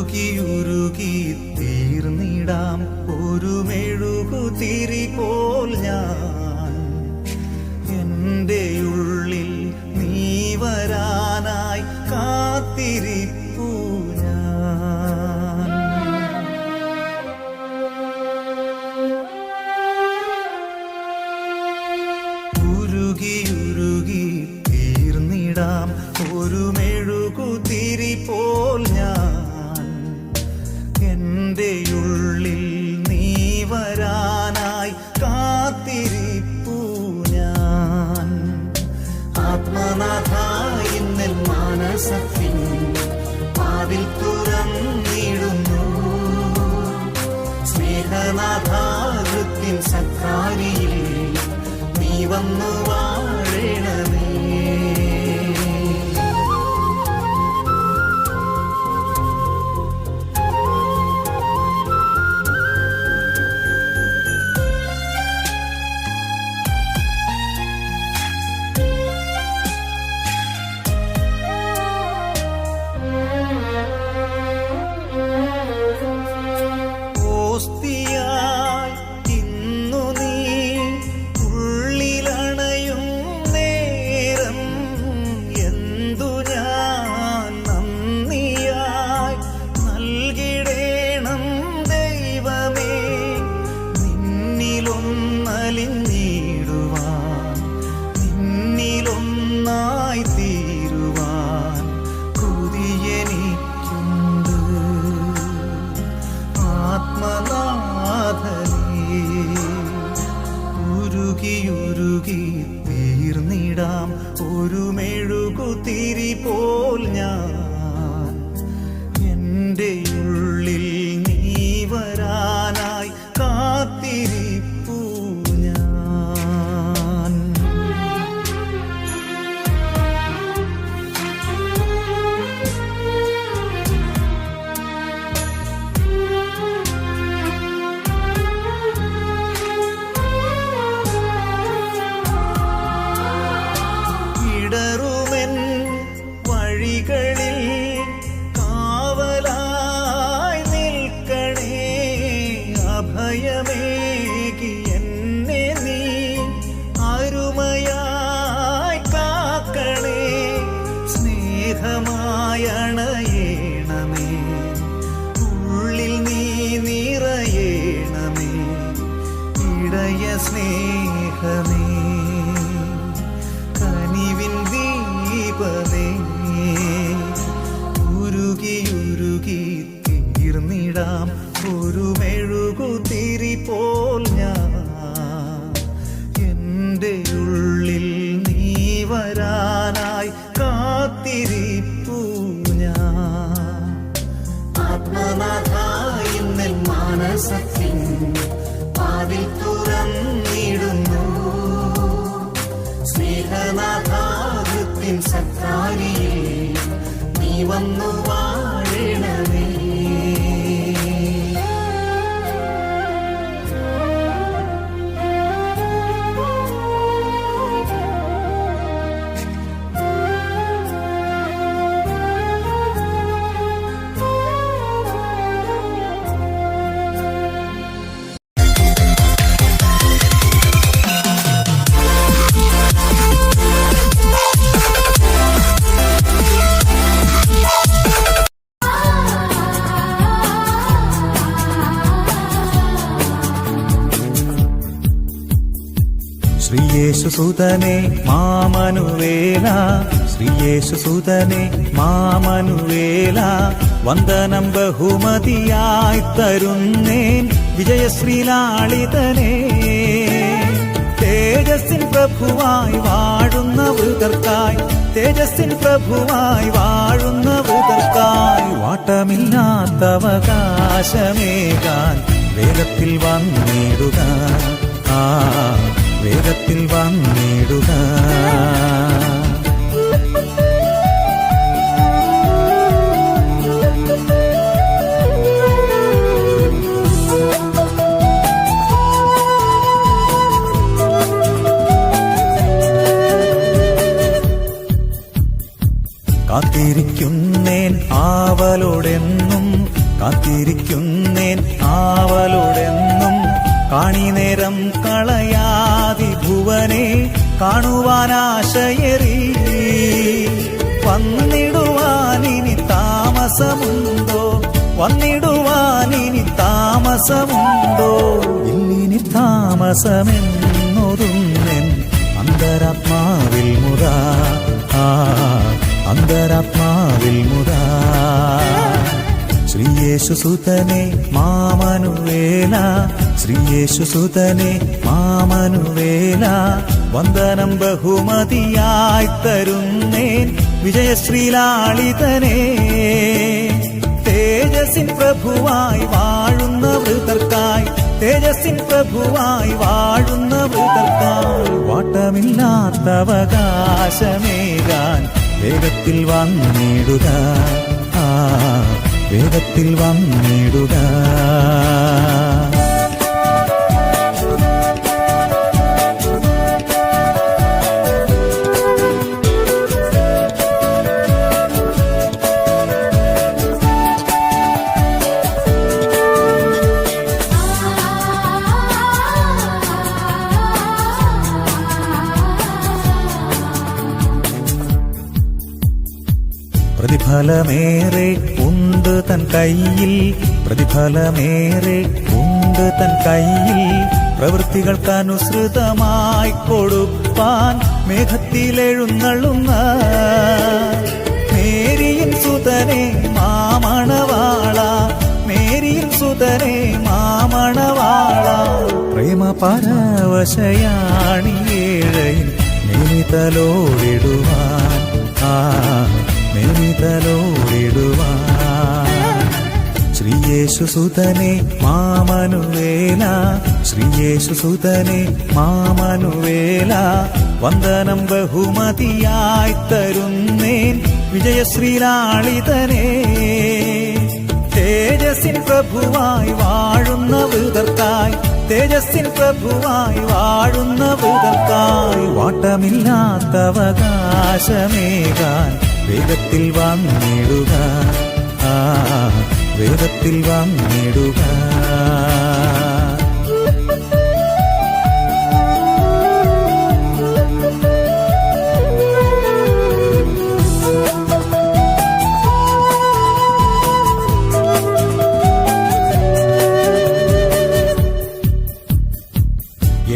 ഉരുകി തീർന്നിടാം ഒരു മെഴുകുതിരി പോൽ ഞാൻ. എൻ്റെ ഉള്ളിൽ നീ വരാനായി കാത്തിരിപ്പു ഞാൻ. ഉരുകി തീർന്നിടാം ഒരു മെഴുകുതിരി പോൽ ഞാൻ. എൻ്റെ ഉള്ളിൽ നീ വരാനായി കാത്തിരിപ്പു ഞാൻ. ആത്മനാഥ ഇന്നൽ മാനസത്തിൻ വാതിൽ തുറന്നിടുന്നു. സ്നേഹനാഥ ഹൃത്തിൻ സക്കാരിയിൽ നീ വന്നു വാഴണമേ. ഓസ്തിയായി ഇന്നു നീ ഉള്ളിലണയും നേരം എന്തു ഞാൻ നന്ദിയായി നൽകിടേണം ദൈവമേ. നിന്നിലൊന്നലിഞ്ഞിടുവാൻ നിന്നിലൊന്നായി തീരുവാൻ കൊതിയെനിക്കുണ്ട്. ആത്മനാഥനേ ഉരുകി തീർന്നിടാം ഒരു മെഴുകുതിരി പോൽ ഞാൻ. എൻ്റെ ഉള്ളിൽ നീ വരാനായി കാത്തിരിപ്പു ഞാൻ. ഇടറുമെൻ വഴികളിൽ കാവലായി നിൽക്കണേ. അഭയമേകി എന്നെ നീ അരുമയായി കാക്കണേ. സ്നേഹമായണയേണമേ ഉള്ളിൽ നീ നിറയേണമേ. ഇടയ സ്നേഹമേ കനിവിൻ ദീപമേ. ഉരുകി തീർന്നിടാം ഒരു മെഴുകുതിരി പോൽ ഞാൻ. എൻ്റെ ഉള്ളിൽ നീ വരാനായി കാത്തിരിപ്പു ഞാൻ. ആത്മനാഥ ഇന്നൽ മാനസത്തിൻ വാതിൽ തുറന്നിടുന്നു. സ്നേഹനാഥ ഹൃത്തിൻ സക്കാരിയിൽ നീ വന്നു വാഴണമേ. ശ്രീയേശുസുതനേ മാമനുവേല, ശ്രീയേശുസുതനേ മാമനുവേല. വന്ദനം ബഹുമതിയായി തരുന്നേൻ വിജയശ്രീലാളിതനേ. തേജസ്സിൻ പ്രഭുവായി വാഴുന്ന വൃതർക്കായി, തേജസ്സിൻ പ്രഭുവായി വാഴുന്ന വൃതർക്കായി വാട്ടമില്ലാത്തവകാശമേകാൻ വേഗത്തിൽ വന്നിടുക. വേഗത്തിൽ വന്നിടുക. കാത്തിരിക്കുന്നേൻ ആവലോടെന്നും, കാത്തിരിക്കുന്നേൻ ആവലോടെന്നും. കാണിനേരം കളയാതി ഭുവനെ കാണുവാനാശയേറി. വന്നിടുവാനിനി താമസമുണ്ടോ, വന്നിടുവാനിനി താമസമുണ്ടോ? ഇല്ലിനി താമസമെന്നൊതുന്നെൻ അന്തരാത്മാവിൽ മുതാ, അന്തരാത്മാവിൽ മുതാ. ശ്രീയേശുസുതനെ മാമനുവേല, ശ്രീയേശുസുതനെ മാമനുവേല. വന്ദനം ബഹുമതിയായി തരുന്നേൻ വിജയശ്രീലാളിതനെ. തേജസ്സിൻ പ്രഭുവായി വാഴുന്ന വൃതർക്കായി, തേജസ്സിൻ പ്രഭുവായി വാഴുന്ന വൃതർക്കായി വാട്ടമില്ലാത്തവകാശമേകാൻ വേഗത്തിൽ വന്നിടുക, വേഗത്തിൽ വന്നിടുക. പ്രതിഫലമേറെ ഉണ്ട് തൻ കയ്യിൽ, പ്രതിഫലമേറെ ഉണ്ട് തൻ കയ്യിൽ. പ്രവൃത്തികൾക്കനുസൃതമായി കൊടുപ്പാൻ മേഘത്തിലെഴുന്നള്ളുന്ന മേരിയിൻ സുതനെ മാമണവാള, മേരിയിൻ സുതനെ മാമണവാള. പ്രേമ പരവശയാണിയേഴയിൽ മേനിതലോടിടുവാൻ, മേനിതലോടിടുവാൻ. ശ്രീയേശുസുതനെ മാമനുവേല, ശ്രീയേശുസുതനെ മാമനുവേല. വന്ദനം ബഹുമതിയായി തരുന്നേൻ വിജയശ്രീലാളിതനെ. തേജസ്സിൻ പ്രഭുവായി വാഴുന്ന വൃതർക്കായി, തേജസ്സിൻ പ്രഭുവായി വാഴുന്ന വൃതർക്കായി വാട്ടമില്ലാത്തവകാശമേകാൻ വേഗത്തിൽ വന്നിടുക, വേഗത്തിൽ വന്നിടുക.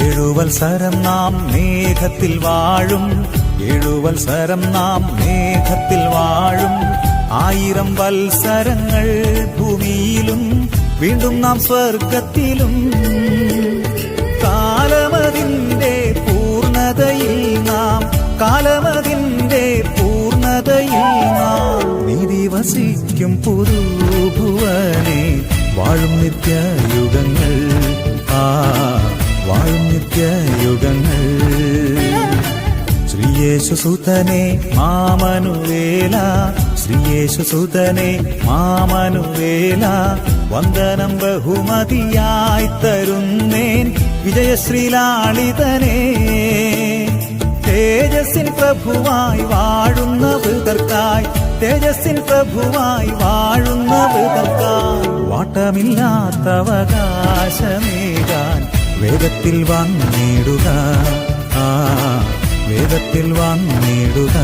ഏഴുവത്സരം നാം മേഘത്തിൽ വാഴും, ഏഴുവത്സരം നാം മേഘത്തിൽ വാഴും. 1000 വത്സരങ്ങൾ ഭൂമിയിലും വീണ്ടും നാം സ്വർഗത്തിലും. കാലമതിന്റെ പൂർണ്ണതയിൽ നാം, കാലമതിന്റെ പൂർണ്ണതയിൽ നാം നീതി വസിക്കും പുതുഭുവനെ. വാഴും നിത്യയുഗങ്ങൾ, വാഴും നിത്യയുഗങ്ങൾ. ശ്രീയേശുസുതനെ മാമനുവേല, ശ്രീയേശുസുതനെ മാമനുവേല. വന്ദനം ബഹുമതിയായി തരുന്നേൻ വിജയശ്രീലാളിതനെ. തേജസ്സിൻ പ്രഭുവായി വാഴുന്ന വൃതർക്കായി, തേജസ്സിൻ പ്രഭുവായി വാഴുന്ന വൃതർക്കായി വാട്ടമില്ലാത്തവകാശമേകാൻ വേഗത്തിൽ വന്നിടുക, വേഗത്തിൽ വന്നിടുക,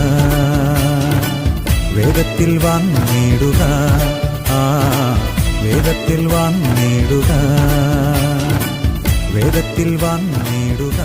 വേഗത്തിൽ വന്നിടുക, വേഗത്തിൽ വന്നിടുക, വേഗത്തിൽ വന്നിടുക.